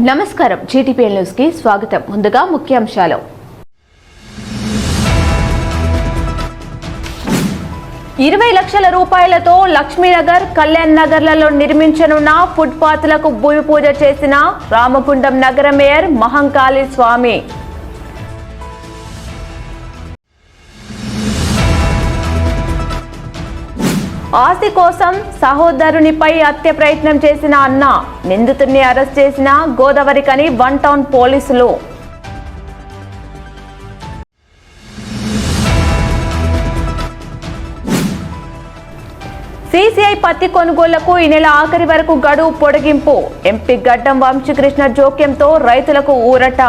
నమస్కారం GTPL news కి స్వాగతం. ముందుగా ముఖ్యాంశాలు. 20 లక్షల రూపాయలతో లక్ష్మీనగర్, కళ్యాణ్ నగర్లలో నిర్మించనున్న ఫుట్పాత్లకు భూమి పూజ చేసిన రామగుండం నగర మేయర్ మహంకాళి స్వామి. ఆస్తి కోసం సహోదరునిపై హత్య ప్రయత్నం చేసిన అన్న, నిందితుడిని అరెస్ట్ చేసిన గోదావరికని 1 టౌన్ పోలీసులు. సిసిఐ పత్తి కొనుగోళ్లకు ఈ నెల ఆఖరి వరకు గడువు పొడిగింపు. ఎంపీ గడ్డం వంశీకృష్ణ జోక్యంతో రైతులకు ఊరట.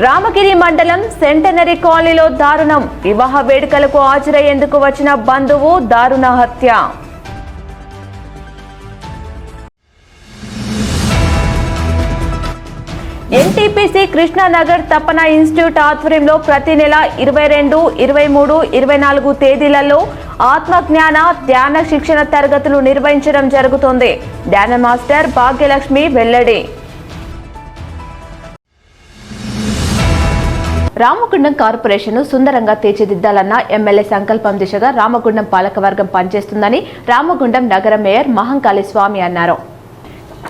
రామగిరి మండలం సెంటనరీ కాలనీలో దారుణం. వివాహ వేడుకలకు హాజరయ్యేందుకు వచ్చిన బంధువు దారుణ హత్య. ఎన్టీపీసీ కృష్ణానగర్ తపన ఇన్స్టిట్యూట్ ఆధ్వర్యంలో ప్రతి నెల 22, 23, 24 తేదీలలో ఆత్మజ్ఞాన ధ్యాన శిక్షణ తరగతులు నిర్వహించడం జరుగుతుంది. ధ్యాన మాస్టర్ భాగ్యలక్ష్మి వెల్లడి. రామగుండం కార్పొరేషన్ సుందరంగా తీర్చిదిద్దాలన్న ఎమ్మెల్యే సంకల్పం దిశగా రామగుండం పాలకవర్గం పనిచేస్తుందని రామగుండం నగర మేయర్ మహంకాళి స్వామి అన్నారు.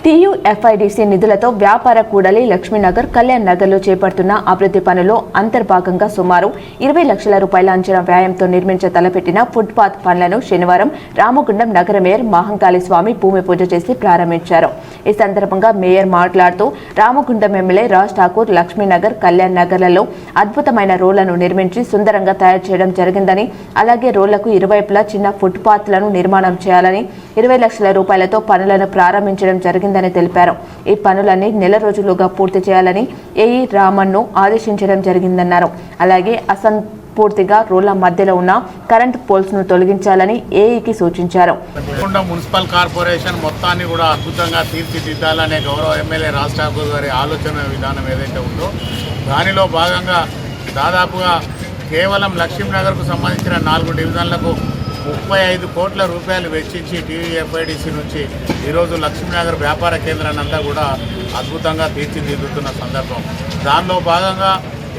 టీయూఎఫ్ఐడిసి నిధులతో వ్యాపార కూడలి లక్ష్మీనగర్, కళ్యాణ్ నగర్లో చేపడుతున్న అభివృద్ధి పనుల్లో అంతర్భాగంగా సుమారు 20 లక్షల రూపాయల అంచనా వ్యయంతో నిర్మించ తలపెట్టిన ఫుట్పాత్ పనులను శనివారం రామగుండం నగర మేయర్ మహంకాళి స్వామి భూమి పూజ చేసి ప్రారంభించారు. ఈ సందర్భంగా మేయర్ మాట్లాడుతూ రామగుండం ఎమ్మెల్యే రాజ్ ఠాకూర్ లక్ష్మీనగర్, కళ్యాణ్ నగర్లలో అద్భుతమైన రోడ్లను నిర్మించి సుందరంగా తయారు చేయడం జరిగిందని, అలాగే రోడ్లకు ఇరువైపులా చిన్న ఫుట్పాత్లను నిర్మాణం చేయాలని 20 లక్షల రూపాయలతో పనులను ప్రారంభించడం జరిగిందని తెలిపారు. ఈ పనులన్నీ నెల రోజులుగా పూర్తి చేయాలని ఏఈ రామన్ను ఆదేశించడం జరిగిందన్నారు. అలాగే పూర్తిగా రోడ్ల మధ్యలో ఉన్న కరెంట్ పోల్స్ ను తొలగించాలని ఏఈకి సూచించారు. మున్సిపల్ కార్పొరేషన్ మొత్తాన్ని కూడా అద్భుతంగా తీర్చిదిద్దాలనే గౌరవ ఎమ్మెల్యే రాజ్ ఠాకూర్ గారి ఆలోచన విధానం ఏదైతే ఉందో దానిలో భాగంగా దాదాపుగా కేవలం లక్ష్మీనగర్కు సంబంధించిన 4 డివిజన్లకు 35 కోట్ల రూపాయలు వెచ్చించి టీయూఎఫ్ఐడిసి నుంచి ఈరోజు లక్ష్మీనగర్ వ్యాపార కేంద్రాన్ని అంతా కూడా అద్భుతంగా తీర్చిదిద్దుతున్న సందర్భం. దానిలో భాగంగా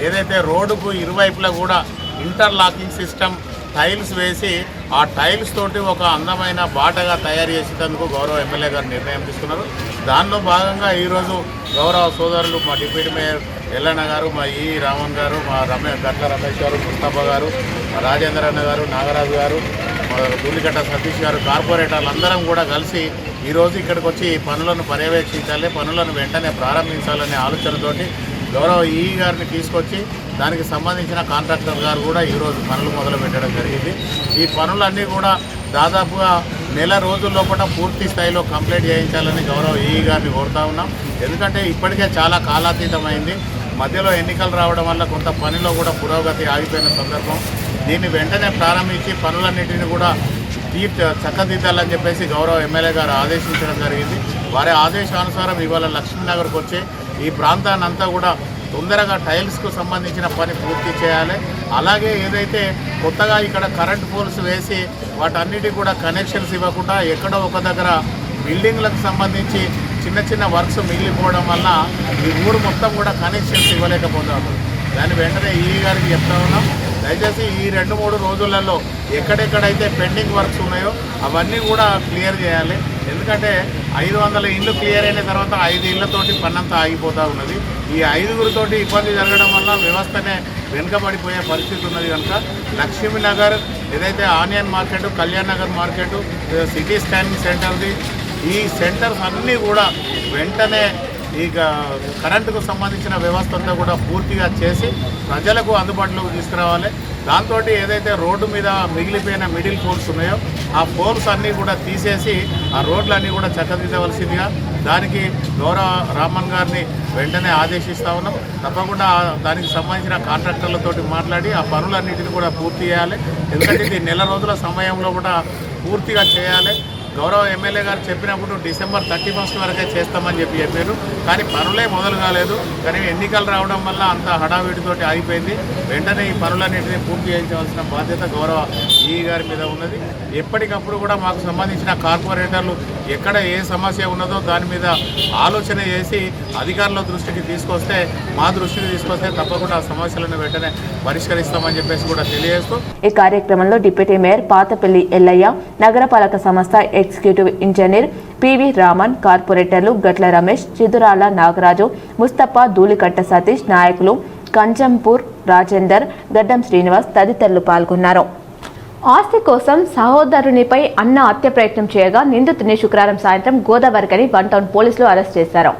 ఏదైతే రోడ్డుకు ఇరువైపులా కూడా ఇంటర్లాకింగ్ సిస్టమ్ టైల్స్ వేసి ఆ టైల్స్ తోటి ఒక అందమైన బాటగా తయారు చేసేందుకు గౌరవ ఎమ్మెల్యే గారు నిర్ణయం తీసుకున్నారు. దానిలో భాగంగా ఈరోజు గౌరవ సోదరులు మా డిప్యూటీ మేయర్ ఎల్లన్న గారు, మా ఈ రామన్ గారు, మా గట్ల రమేష్ గారు, ముస్తఫా గారు, మా రాజేంద్ర అన్న గారు, నాగరాజు గారు, మా ధూళికట్ట సతీష్ గారు, కార్పొరేటర్లు అందరం కూడా కలిసి ఈరోజు ఇక్కడికి వచ్చి పనులను పర్యవేక్షించాలి, పనులను వెంటనే ప్రారంభించాలనే ఆలోచనతోటి గౌరవ ఈ గారిని తీసుకొచ్చి దానికి సంబంధించిన కాంట్రాక్టర్ గారు కూడా ఈరోజు పనులు మొదలు పెట్టడం జరిగింది. ఈ పనులన్నీ కూడా దాదాపుగా నెల రోజుల లోపల పూర్తి స్థాయిలో కంప్లీట్ చేయించాలని గౌరవ ఈ గారిని కోరుతా ఉన్నాం. ఎందుకంటే ఇప్పటికే చాలా కాలాతీతమైంది. మధ్యలో ఎన్నికలు రావడం వల్ల కొంత పనిలో కూడా పురోగతి ఆగిపోయిన సందర్భం. దీన్ని వెంటనే ప్రారంభించి పనులన్నింటినీ కూడా చక్కదిద్దాలని చెప్పేసి గౌరవ ఎమ్మెల్యే గారు ఆదేశించడం జరిగింది. వారి ఆదేశానుసారం ఇవాళ లక్ష్మీనగర్కి వచ్చే ఈ ప్రాంతాన్ని అంతా కూడా తొందరగా టైల్స్కు సంబంధించిన పని పూర్తి చేయాలి. అలాగే ఏదైతే కొత్తగా ఇక్కడ కరెంట్ పోల్స్ వేసి వాటన్నిటికి కూడా కనెక్షన్స్ ఇవ్వకుండా ఎక్కడో ఒక దగ్గర బిల్డింగ్లకు సంబంధించి చిన్న చిన్న వర్క్స్ మిగిలిపోవడం వల్ల ఈ ఊరు మొత్తం కూడా కనెక్షన్స్ ఇవ్వలేకపోతారు. దాన్ని వెంటనే ఈ గారికి చెప్తా ఉన్నాం. దయచేసి ఈ 2-3 రోజులలో ఎక్కడెక్కడైతే పెండింగ్ వర్క్స్ ఉన్నాయో అవన్నీ కూడా క్లియర్ చేయాలి. ఎందుకంటే 500 ఇళ్ళు క్లియర్ అయిన తర్వాత 5 ఇళ్లతోటి పన్నంతా ఆగిపోతూ ఉన్నది. ఈ 5గురితోటి ఇబ్బంది జరగడం వల్ల వ్యవస్థనే వెనుకబడిపోయే పరిస్థితి ఉన్నది. కనుక లక్ష్మీనగర్ ఏదైతే onion market, Kalyan Nagar market, city scanning సెంటర్ది ఈ సెంటర్స్ అన్నీ కూడా వెంటనే ఈ కరెంటుకు సంబంధించిన వ్యవస్థ అంతా కూడా పూర్తిగా చేసి ప్రజలకు అందుబాటులోకి తీసుకురావాలి. దాంతో ఏదైతే రోడ్డు మీద మిగిలిపోయిన మిడిల్ పోల్స్ ఉన్నాయో ఆ పోల్స్ అన్నీ కూడా తీసేసి ఆ రోడ్లన్నీ కూడా చక్కదిద్దవలసిందిగా దానికి గౌరవ రామన్ గారిని వెంటనే ఆదేశిస్తూ ఉన్నాం. తప్పకుండా దానికి సంబంధించిన కాంట్రాక్టర్లతోటి మాట్లాడి ఆ పనులన్నింటినీ కూడా పూర్తి చేయాలి. ఎందుకంటే ఇది నెల రోజుల సమయంలో కూడా పూర్తిగా చేయాలి. గౌరవ ఎమ్మెల్యే గారు చెప్పినప్పుడు డిసెంబర్ 31 వరకే చేస్తామని చెప్పారు. కానీ పనులే మొదలు కాలేదు. కానీ ఎన్నికలు రావడం వల్ల అంత హడావిడితోటి ఆగిపోయింది. వెంటనే ఈ పనులన్నింటినీ పూర్తి చేయించవలసిన బాధ్యత గౌరవ ఈ గారి మీద ఉన్నది. ఎప్పటికప్పుడు కూడా మాకు సంబంధించిన కార్పొరేటర్లు ఎక్కడ ఏ సమస్య ఉన్నదో దాని మీద ఆలోచన చేసి అధికారుల దృష్టికి తీసుకొస్తే, మా దృష్టికి తీసుకొస్తే తప్పకుండా ఆ సమస్యలను వెంటనే పరిష్కరిస్తామని చెప్పేసి కూడా తెలియజేస్తూ ఈ కార్యక్రమంలో డిప్యూటీ మేయర్ పాతపల్లి ఎల్లయ్య, నగరపాలక సంస్థ ఎగ్జిక్యూటివ్ ఇంజనీర్ పివి రామన్, కార్పొరేటర్లు గట్ల రమేష్, చిదురాల నాగరాజు, ముస్తఫా, ధూళికట్ట సతీష్, నాయకులు కంచంపూర్ రాజేందర్, గడ్డం శ్రీనివాస్ తదితరులు పాల్గొన్నారు. ఆస్తి కోసం సహోదరునిపై అన్న హత్య ప్రయత్నం చేయగా నిందితుని శుక్రవారం సాయంత్రం గోదావరికని 1 టౌన్ పోలీసులు అరెస్ట్ చేశారు.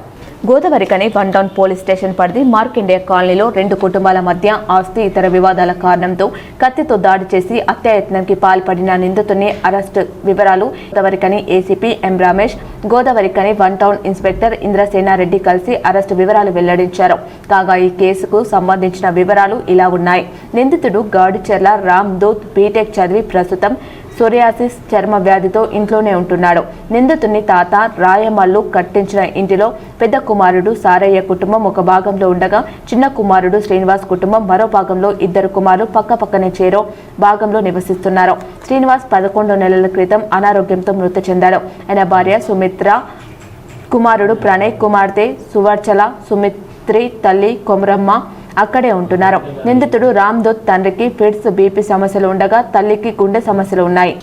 గోదావరికని 1 టౌన్ పోలీస్ స్టేషన్ పరిధి మార్కండేయ కాలనీలో 2 కుటుంబాల మధ్య ఆస్తి ఇతర వివాదాల కారణంతో కత్తితో దాడి చేసి హత్యాయత్నానికి పాల్పడిన నిందితుని అరెస్టు వివరాలు Godavarikhani ACP M Ramesh, Godavarikhani 1 town inspector Indrasena Reddy కలిసి అరెస్టు వివరాలు వెల్లడించారు. కాగా ఈ కేసుకు సంబంధించిన వివరాలు ఇలా ఉన్నాయి. నిందితుడు గాడిచెర్ల రామ్ దూత్ బీటెక్ చదివి ప్రస్తుతం సోరియాసిస్ చర్మ వ్యాధితో ఇంట్లోనే ఉంటున్నాడు. నిందితుని తాత రాయమల్లు కట్టించిన ఇంటిలో పెద్ద కుమారుడు సారయ్య కుటుంబం ఒక భాగంలో ఉండగా, చిన్న కుమారుడు శ్రీనివాస్ కుటుంబం మరో భాగంలో 2 కుమారులు పక్కపక్కనే చేరో భాగంలో నివసిస్తున్నారు. శ్రీనివాస్ 11 నెలల క్రితం అనారోగ్యంతో మృతి చెందాడు. ఆయన భార్య సుమిత్ర, కుమారుడు ప్రణయ్, కుమార్తె సువర్చల, సుమిత్రి తల్లి కొమరమ్మ అక్కడే ఉంటున్నారు. నిందితుడు రామ్ దూత్ తండ్రికి ఫిట్స్, బీపీ సమస్యలు ఉండగా తల్లికి గుండె సమస్యలు ఉన్నాయి.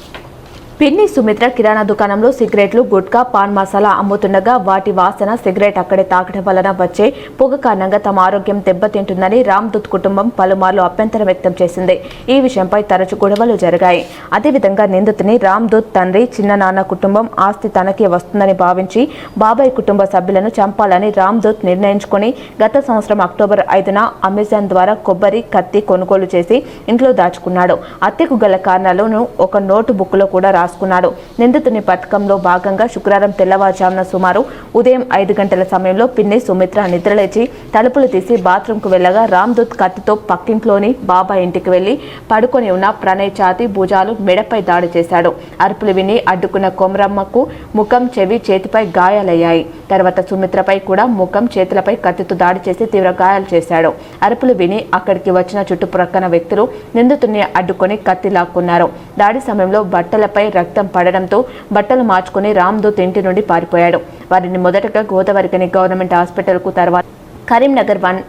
పిన్ని సుమిత్ర కిరాణా దుకాణంలో సిగరెట్లు, గుట్కా, పాన్ మసాలా అమ్ముతుండగా వాటి వాసన సిగరెట్ అక్కడే తాకడం వలన వచ్చే పొగ కారణంగా తమ ఆరోగ్యం దెబ్బతింటుందని రామ్ దూత్ కుటుంబం పలుమార్లు అభ్యంతరం వ్యక్తం చేసింది. ఈ విషయంపై తరచు గొడవలు జరిగాయి. అదేవిధంగా నిందితుని రామ్ దూత్ తండ్రి, చిన్ననాన్న కుటుంబం ఆస్తి తనకే వస్తుందని భావించి బాబాయ్ కుటుంబ సభ్యులను చంపాలని రామ్ దూత్ నిర్ణయించుకుని గత సంవత్సరం అక్టోబర్ 5న అమెజాన్ ద్వారా కొబ్బరి, కత్తి కొనుగోలు చేసి ఇంట్లో దాచుకున్నాడు. హత్యకు గల కారణాలను ఒక నోటు బుక్లో కూడా రాసుకున్నాడు. నిందితుని పథకంలో భాగంగా శుక్రవారం తెల్లవారుజామున సుమారు ఉదయం 5 గంటల సమయంలో పిన్ని సుమిత్ర నిద్రలేచి తలుపులు తీసి బాత్రూంకు వెళ్లగా రామ్ దూత్ కత్తితో పక్కింట్లోని బాబాయ్ ఇంటికి వెళ్లి పడుకొని ఉన్న ప్రణయ్ ఛాతీ, భుజాలు, మెడపై దాడి చేశాడు. అరుపులు విని అడ్డుకున్న కొమరమ్మకు ముఖం, చెవి, చేతిపై గాయాలయ్యాయి. తర్వాత సుమిత్రపై కూడా ముఖం, చేతులపై కత్తితో దాడి చేసి తీవ్ర గాయాలు చేశాడు. అరుపులు విని అక్కడికి వచ్చిన చుట్టుప్రక్కల వ్యక్తులు నిందితుడిని అడ్డుకొని కత్తి లాక్కున్నారు. దాడి సమయంలో బట్టలపై రక్తం పడడంతో బట్టలు మార్చుకుని రామ్ దూత్ ఇంటి నుండి పారిపోయాడు. వారిని మొదటగా గోదావరికని గవర్నమెంట్ హాస్పిటల్కు, తర్వాత కరీంనగర్ 1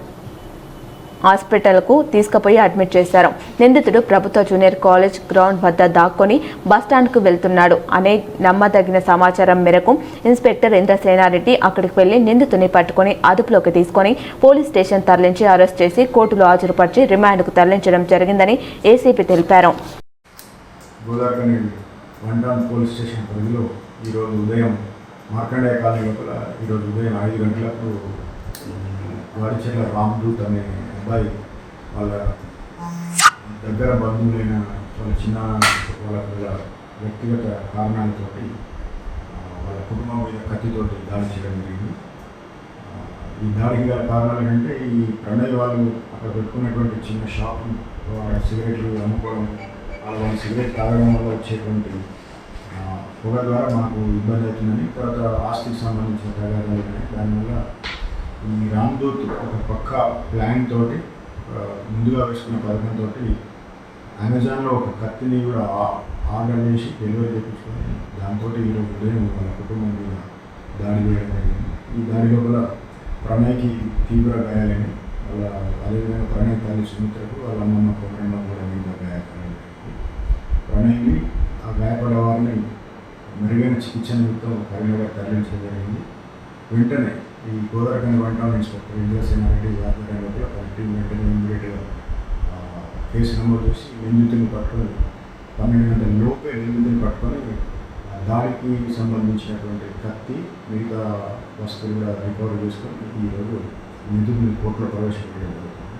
హాస్పిటల్కు తీసుకుపోయి అడ్మిట్ చేశారు. నిందితుడు ప్రభుత్వ జూనియర్ కాలేజ్ గ్రౌండ్ వద్ద దాక్కొని బస్టాండ్కు వెళ్తున్నాడు అనే నమ్మదగిన సమాచారం మేరకు ఇన్స్పెక్టర్ ఇంద్రసేనారెడ్డి అక్కడికి వెళ్లి నిందితుని పట్టుకుని అదుపులోకి తీసుకొని పోలీస్ స్టేషన్ తరలించి అరెస్ట్ చేసి కోర్టులో హాజరుపరిచి రిమాండ్కు తరలించడం జరిగిందని ఏసీపీ తెలిపారు. గోదావరికని 1 టౌన్ పోలీస్ స్టేషన్ పరిధిలో ఈరోజు ఉదయం మార్కండేయ కాలనీ లోపల ఈరోజు ఉదయం 5 గంటలకు గాడిచెర్ల రామ్ దూత్ అనే అబ్బాయి వాళ్ళ దగ్గర బంధువులైన వాళ్ళ చిన్న వాళ్ళ వ్యక్తిగత కారణాలతోటి వాళ్ళ కుటుంబం మీద కత్తితోటి దాడి చేయడం జరిగింది. ఈ దాడికి గల కారణాలు ఏంటంటే ఈ ప్రణయ్ వాళ్ళు అక్కడ పెట్టుకున్నటువంటి చిన్న షాపు, సిగరెట్లు అమ్ముకోవడం, వాళ్ళు సిగరెట్ తాగడం వల్ల వచ్చేటువంటి పొగ ద్వారా మాకు ఇబ్బంది అవుతుందని, తర్వాత ఆస్తికి సంబంధించిన తగాదాలు ఉన్నాయి. దానివల్ల ఈ రామ్ దూత్ ఒక పక్క ప్లాన్ తోటి ముందుగా వేసుకున్న పథకంతో అమెజాన్లో ఒక కత్తిని కూడా ఆర్డర్ చేసి డెలివరీ చేయించుకొని దాంతో ఈరోజు ఉదయం వాళ్ళ కుటుంబం మీద దాడి చేయడం జరిగింది. ఈ దాడి లోపల ప్రణయ్కి తీవ్ర గాయాలని, వాళ్ళ అదేవిధంగా ప్రణయ్ తల్లి సుమిత్రకు, వాళ్ళ అమ్మమ్మ కొమరమ్మ కూడా మీద గాయపడాలి. ప్రణయ్ని ఆ గాయపడ్డ వారిని మెరుగైన చికిత్స నిమిత్తం కరీంనగర్ తరలించడం జరిగింది. వెంటనే ఈ గోదావరికని 1 టౌన్ ఇన్స్పెక్టర్ ఇంద్రసేనారెడ్డి ఆధ్వర్యంలో టీం వెంటనే ఇమ్మీడియట్గా కేసు నమోదు చేసి నిందితుని పట్టుకొని 12 గంటల లోపే నిందితుని పట్టుకొని దాడికి సంబంధించినటువంటి కత్తి, మిగతా వస్తువులు కూడా రికవర్ చేసుకొని ఈరోజు నిందితుని కోర్టులో ప్రవేశపెట్టడం జరుగుతుంది.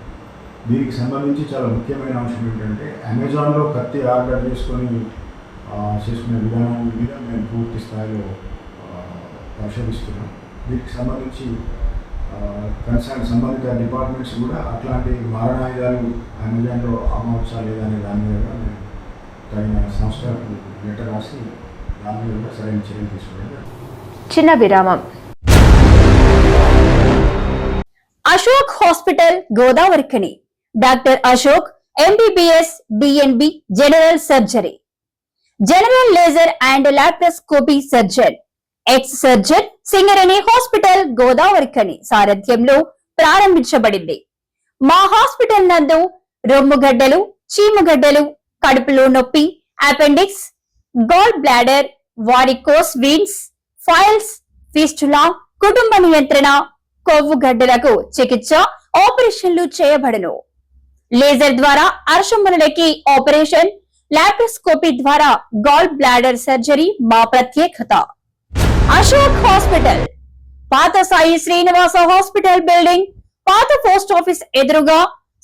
దీనికి సంబంధించి చాలా ముఖ్యమైన అంశం ఏంటంటే, అమెజాన్లో కత్తి ఆర్డర్ చేసుకునే విధానం మీద మేము పూర్తి స్థాయిలో పరిశోధిస్తున్నాం. దీనికి సంబంధించి సంబంధిత డిపార్ట్మెంట్స్ కూడా అట్లాంటి మారణాయుధాలు అమెజాన్లో అమ్మవచ్చా లేదా అనే దాని మీద మేము తగిన సంస్థలకు లెటర్ రాసి దాని మీద కూడా సరైన చర్యలు తీసుకోవడం. చిన్న విరామం. Ashok hospital Godavarikhani. Doctor Ashok MBBS DNB general surgery, general laser and laparoscopy surgeon, ex surgeon Singareni hospital Godavarikhani సారథ్యంలో ప్రారంభించబడింది. మా హాస్పిటల్ నందు రొమ్ముగడ్డలు, చీముగడ్డలు, కడుపులో నొప్పి, appendix, gall bladder, varicose veins, piles, fistula, కుటుంబ నియంత్రణ, కొవ్వు గడ్డలకు చికిత్స, ఆపరేషన్లు చేయబడును. లేజర్ ద్వారా అర్షములకి ఆపరేషన్, లాప్రోస్కోపీ ద్వారా గాల్ బ్లాడర్ సర్జరీ మా ప్రత్యేకత. అశోక్ హాస్పిటల్, పాత సాయి శ్రీనివాస హాస్పిటల్ బిల్డింగ్, పాత పోస్ట్ ఆఫీస్ ఎదురుగా,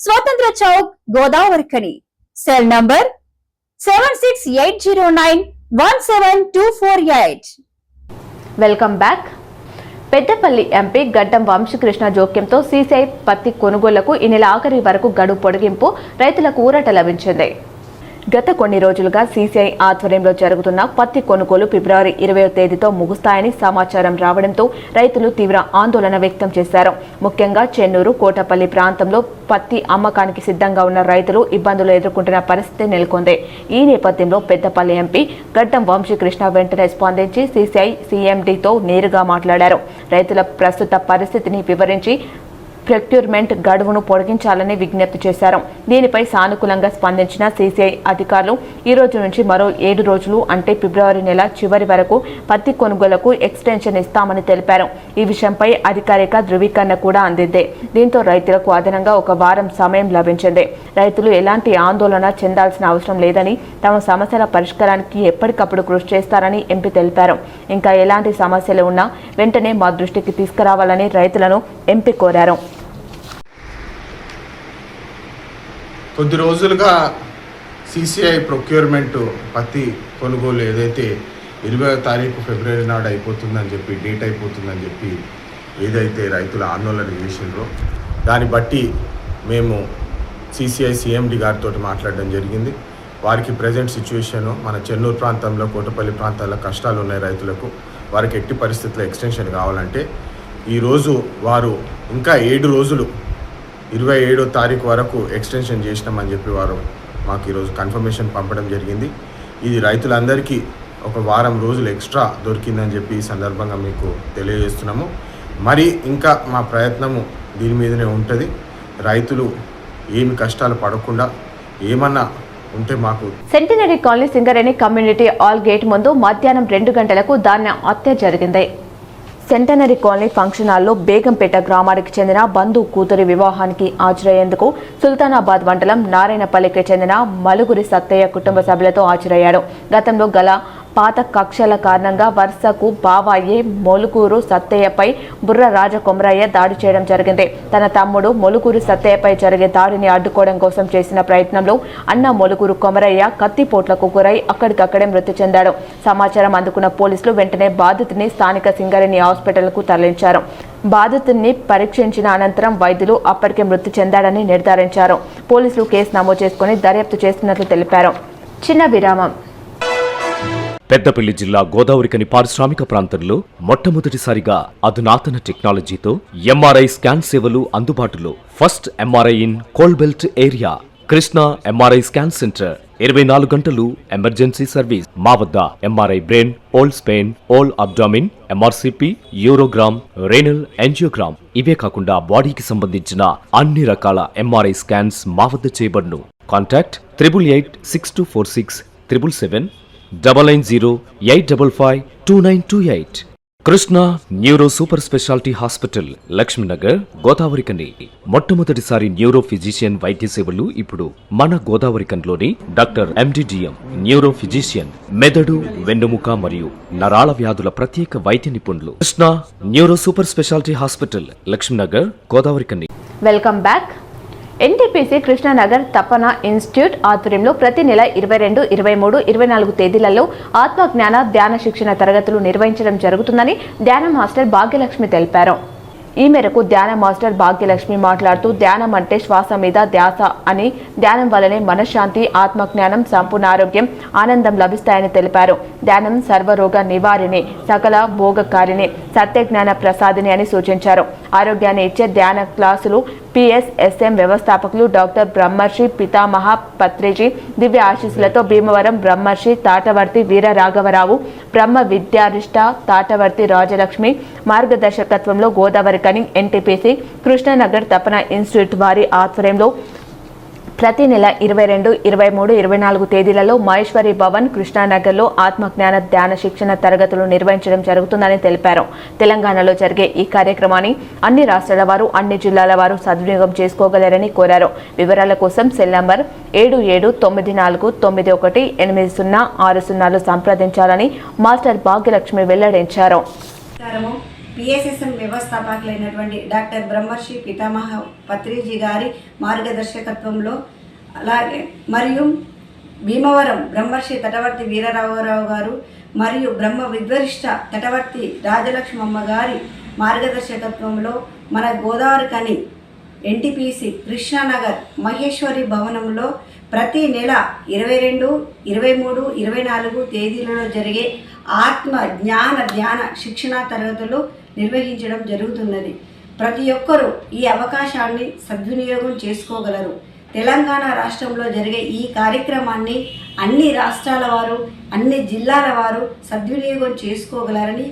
Swatantra Chowk, Godavarikhani. Cell number 7680917248. Welcome back. Peddapalli MP గడ్డం వంశీకృష్ణ జోక్యంతో సీసీఐ పత్తి కొనుగోళ్లకు ఈ నెల ఆఖరి వరకు గడువు పొడిగింపు, రైతులకు ఊరట లభించింది. గత కొన్ని రోజులుగా సీసీఐ ఆధ్వర్యంలో జరుగుతున్న పత్తి కొనుగోలు ఫిబ్రవరి 20వ తేదీతో ముగుస్తాయని సమాచారం రావడంతో రైతులు తీవ్ర ఆందోళన వ్యక్తం చేశారు. ముఖ్యంగా చెన్నూరు, కోటపల్లి ప్రాంతంలో పత్తి అమ్మకానికి సిద్ధంగా ఉన్న రైతులు ఇబ్బందులు ఎదుర్కొంటున్న పరిస్థితి నెలకొంది. ఈ నేపథ్యంలో పెద్దపల్లి ఎంపీ గడ్డం వంశీకృష్ణ వెంటనే స్పందించి సీసీఐ సీఎండీతో నేరుగా మాట్లాడారు. రైతుల ప్రస్తుత పరిస్థితిని వివరించి ప్రొక్యూర్మెంట్ గడువును పొడిగించాలని విజ్ఞప్తి చేశారు. దీనిపై సానుకూలంగా స్పందించిన సీసీఐ అధికారులు ఈ రోజు నుంచి మరో 7 రోజులు అంటే ఫిబ్రవరి నెల చివరి వరకు పత్తి కొనుగోలుకు ఎక్స్టెన్షన్ ఇస్తామని తెలిపారు. ఈ విషయంపై అధికారిక ధృవీకరణ కూడా అందింది. దీంతో రైతులకు అదనంగా 1 వారం సమయం లభించింది. రైతులు ఎలాంటి ఆందోళన చెందాల్సిన అవసరం లేదని, తమ సమస్యల పరిష్కారానికి ఎప్పటికప్పుడు కృషి చేస్తారని ఎంపీ తెలిపారు. ఇంకా ఎలాంటి సమస్యలు ఉన్నా వెంటనే మా దృష్టికి తీసుకురావాలని రైతులను ఎంపీ కోరారు. కొద్ది రోజులుగా సీసీఐ ప్రొక్యూర్మెంట్ పత్తి కొనుగోలు ఏదైతే 20వ తారీఖు ఫిబ్రవరి నాడు అయిపోతుందని చెప్పి, డేట్ అయిపోతుందని చెప్పి ఏదైతే రైతులు ఆందోళన చేసిండ్రో దాన్ని బట్టి మేము సీసీఐ సీఎండి గారితో మాట్లాడడం జరిగింది. వారికి ప్రజెంట్ సిచ్యువేషను మన చెన్నూరు ప్రాంతంలో, కోటపల్లి ప్రాంతాల్లో కష్టాలు ఉన్నాయి రైతులకు. వారికి ఎట్టి పరిస్థితుల్లో ఎక్స్టెన్షన్ కావాలంటే ఈరోజు వారు ఇంకా 7 రోజులు 27వ తారీఖు వరకు ఎక్స్టెన్షన్ చేసినామని చెప్పి వారు మాకు ఈరోజు కన్ఫర్మేషన్ పంపడం జరిగింది. ఇది రైతులందరికీ 1 వారం రోజులు ఎక్స్ట్రా దొరికిందని చెప్పి ఈ సందర్భంగా మీకు తెలియజేస్తున్నాము. మరి ఇంకా మా ప్రయత్నము దీని మీదనే ఉంటుంది. రైతులు ఏమి కష్టాలు పడకుండా ఏమన్నా ఉంటే మాకు. Centenary colony Singareni community hall gate ముందు మధ్యాహ్నం 2 గంటలకు ధాన్య హత్య జరిగింది. సెంటనరీ కాలనీ ఫంక్షన్ హాల్లో బేగంపేట గ్రామానికి చెందిన బంధు కూతురి వివాహానికి హాజరయ్యేందుకు సుల్తానాబాద్ మండలం నారాయణపల్లికి చెందిన మలుగురి సత్తయ్య కుటుంబ సభ్యులతో హాజరయ్యాడు. గతంలో గల పాత కక్షల కారణంగా వరుసకు బావాయే మొలుకూరు సత్తయ్యపై బుర్ర రాజకొమరయ్య దాడి చేయడం జరిగింది. తన తమ్ముడు మొలుకూరు సత్తయ్యపై జరిగే దాడిని అడ్డుకోవడం కోసం చేసిన ప్రయత్నంలో అన్న మొలుకూరు కొమరయ్య కత్తిపోట్లకు గురై అక్కడికక్కడే మృతి చెందాడు. సమాచారం అందుకున్న పోలీసులు వెంటనే బాధితుడిని స్థానిక సింగరేణి హాస్పిటల్కు తరలించారు. బాధితుడిని పరీక్షించిన అనంతరం వైద్యులు అప్పటికే మృతి చెందాడని నిర్ధారించారు. పోలీసులు కేసు నమోదు చేసుకుని దర్యాప్తు చేస్తున్నట్లు తెలిపారు. చిన్న విరామం. పెద్దపల్లి జిల్లా గోదావరిఖని పారిశ్రామిక ప్రాంతంలో మొట్టమొదటిసారిగా అధునాతన టెక్నాలజీతో ఎంఆర్ఐ స్కాన్ సేవలు అందుబాటులో. First MRI in coal belt area. Krishna MRI scan centre 24 గంటలు ఎమర్జెన్సీ సర్వీస్. మా వద్ద MRI brain, whole spine, whole abdomen, MRCP, urogram, renal angiogram, ఇవే కాకుండా బాడీకి సంబంధించిన అన్ని రకాల ఎంఆర్ఐ స్కాన్స్ మా వద్ద చేయబడును. Contact 8882467777 9908552928. Krishna neuro super speciality hospital, Lakshmi Nagar, Godavarikhani. మొట్టమొదటిసారి న్యూరో ఫిజిషియన్ వైద్య సేవలు ఇప్పుడు మన గోదావరిఖన్లోని డాక్టర్ ఎండిడిఎం న్యూరో ఫిజిషియన్, మెదడు, వెన్నుముక మరియు నరాల వ్యాధుల ప్రత్యేక వైద్య నిపుణులు. Krishna neuro super speciality hospital, Lakshmi Nagar, Godavarikhani. Welcome back. NTPC Krishna Nagar తపన ఇన్స్టిట్యూట్ ఆధ్వర్యంలో ప్రతి నెల 22, 23, 24 తేదీలలో ఆత్మజ్ఞాన ధ్యాన శిక్షణ తరగతులు నిర్వహించడం జరుగుతుందని ధ్యాన మాస్టర్ భాగ్యలక్ష్మి తెలిపారు. ఈ మేరకు ధ్యాన మాస్టర్ భాగ్యలక్ష్మి మాట్లాడుతూ ధ్యానం అంటే శ్వాస మీద ధ్యాస అని, ధ్యానం వల్లనే మనశ్శాంతి, ఆత్మజ్ఞానం, సంపూర్ణ ఆరోగ్యం, ఆనందం లభిస్తాయని తెలిపారు. ధ్యానం సర్వరోగ నివారిణి, సకల భోగకారిణి, సత్యజ్ఞాన ప్రసాదిని అని సూచించారు. ఆరోగ్యాన్ని ఇచ్చే ధ్యాన క్లాసులు PSSM వ్యవస్థాపకులు డాక్టర్ బ్రహ్మర్షి పితామహ పత్రిజీ దివ్య ఆశీస్సులతో భీమవరం బ్రహ్మర్షి తాటవర్తి వీర రాఘవరావు, బ్రహ్మ విద్యారిష్ట తాటవర్తి రాజలక్ష్మి మార్గదర్శకత్వంలో గోదావరికని NTPC కృష్ణనగర్ తపన ఇన్స్టిట్యూట్ వారి ఆధ్వర్యంలో ప్రతి నెల 22, 23, 24 తేదీలలో మహేశ్వరి భవన్ కృష్ణానగర్లో ఆత్మజ్ఞాన ధ్యాన శిక్షణ తరగతులు నిర్వహించడం జరుగుతుందని తెలిపారు. తెలంగాణలో జరిగే ఈ కార్యక్రమాన్ని అన్ని రాష్ట్రాల వారు, అన్ని జిల్లాల వారు సద్వినియోగం చేసుకోగలరని కోరారు. వివరాల కోసం సెల్ నంబర్ 7794918060 సంప్రదించాలని మాస్టర్ భాగ్యలక్ష్మి వెల్లడించారు. PSSM వ్యవస్థాపకులైనటువంటి డాక్టర్ బ్రహ్మర్షి పితామహ పత్రిజీ గారి మార్గదర్శకత్వంలో, అలాగే మరియు భీమవరం బ్రహ్మర్షి తటవర్తి వీరరాఘవరావు గారు మరియు బ్రహ్మ విద్వరిష్ట తటవర్తి రాజలక్ష్మమ్మ గారి మార్గదర్శకత్వంలో మన గోదావరికని NTPC కృష్ణానగర్ మహేశ్వరి భవనంలో ప్రతి నెల 22, 23, 24 తేదీలలో జరిగే ఆత్మ జ్ఞాన ధ్యాన శిక్షణా తరగతులు నిర్వహించడం జరుగుతున్నది. ప్రతి ఒక్కరూ ఈ అవకాశాన్ని సద్వినియోగం చేసుకోగలరు. తెలంగాణ రాష్ట్రంలో జరిగే ఈ కార్యక్రమాన్ని అన్ని రాష్ట్రాల వారు, అన్ని జిల్లాల వారు సద్వినియోగం చేసుకోగలరని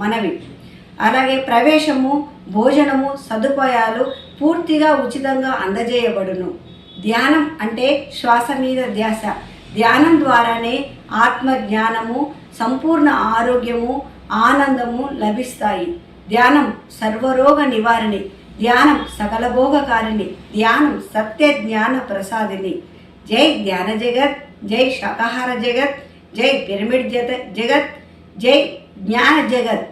మనవి. అలాగే ప్రవేశము, భోజనము సదుపాయాలు పూర్తిగా ఉచితంగా అందజేయబడును. ధ్యానం అంటే శ్వాస మీద ధ్యాస. ధ్యానం ద్వారానే ఆత్మ జ్ఞానము, సంపూర్ణ ఆరోగ్యము, ఆనందము లభిస్తాయి. ధ్యానం సర్వరోగ నివారిణి, ధ్యానం సకల భోగకారిణి, ధ్యానం సత్య జ్ఞాన ప్రసాదిని. జై ధ్యాన జగత్, జై శాకాహార జగత్, జై పిరమిడ్ జగత్, జై జ్ఞాన జగత్.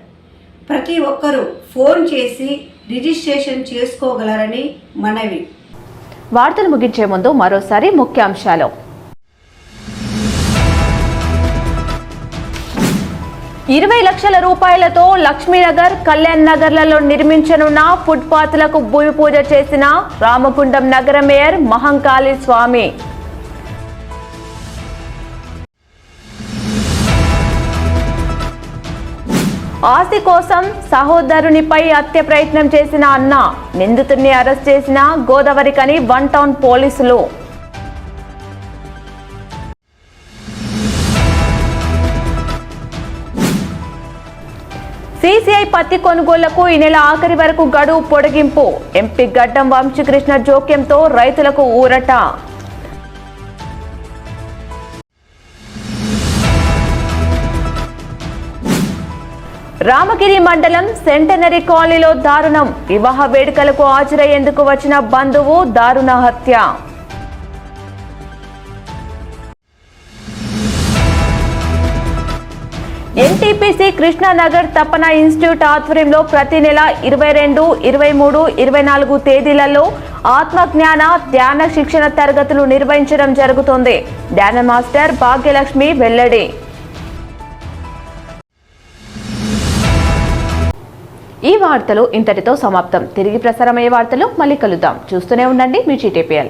ప్రతి ఒక్కరూ ఫోన్ చేసి రిజిస్ట్రేషన్ చేసుకోగలరని మనవి. వార్తలు ముగించే ముందు మరోసారి ముఖ్యాంశాలు. 20 లక్షల రూపాయలతో లక్ష్మీనగర్, కళ్యాణ్ నగర్లలో నిర్మించనున్న ఫుట్పాత్లకు భూమి పూజ చేసిన రామగుండం నగర మేయర్ మహంకాళి స్వామి. ఆస్తి కోసం సహోదరునిపై హత్య ప్రయత్నం చేసిన అన్న, నిందితుడిని అరెస్ట్ చేసిన గోదావరికని 1 టౌన్ పోలీసులు. CCI పత్తి కొనుగోళ్లకు ఈ నెల ఆఖరి వరకు గడువు పొడిగింపు. ఎంపీ గడ్డం వంశీకృష్ణ జోక్యంతో రైతులకు ఊరట. రామగిరి మండలం సెంటనరీ కాలనీలో దారుణం. వివాహ వేడుకలకు హాజరయ్యేందుకు వచ్చిన బంధువు దారుణ హత్య. NTPC కృష్ణానగర్ తపన ఇన్స్టిట్యూట్ ఆధ్వర్యంలో ప్రతి నెల 22, 23, 24 తేదీలలో ఆత్మజ్ఞాన ధ్యాన శిక్షణ తరగతులు నిర్వహించడం జరుగుతుంది. ధ్యాన మాస్టర్ భాగ్యలక్ష్మి వెల్లడి. ఈ వార్తలు ఇంతటితో సమాప్తం. తిరిగి ప్రసారమయ్యే వార్తలు మళ్ళీ కలుద్దాం. చూస్తూనే ఉండండి మీ GTPL.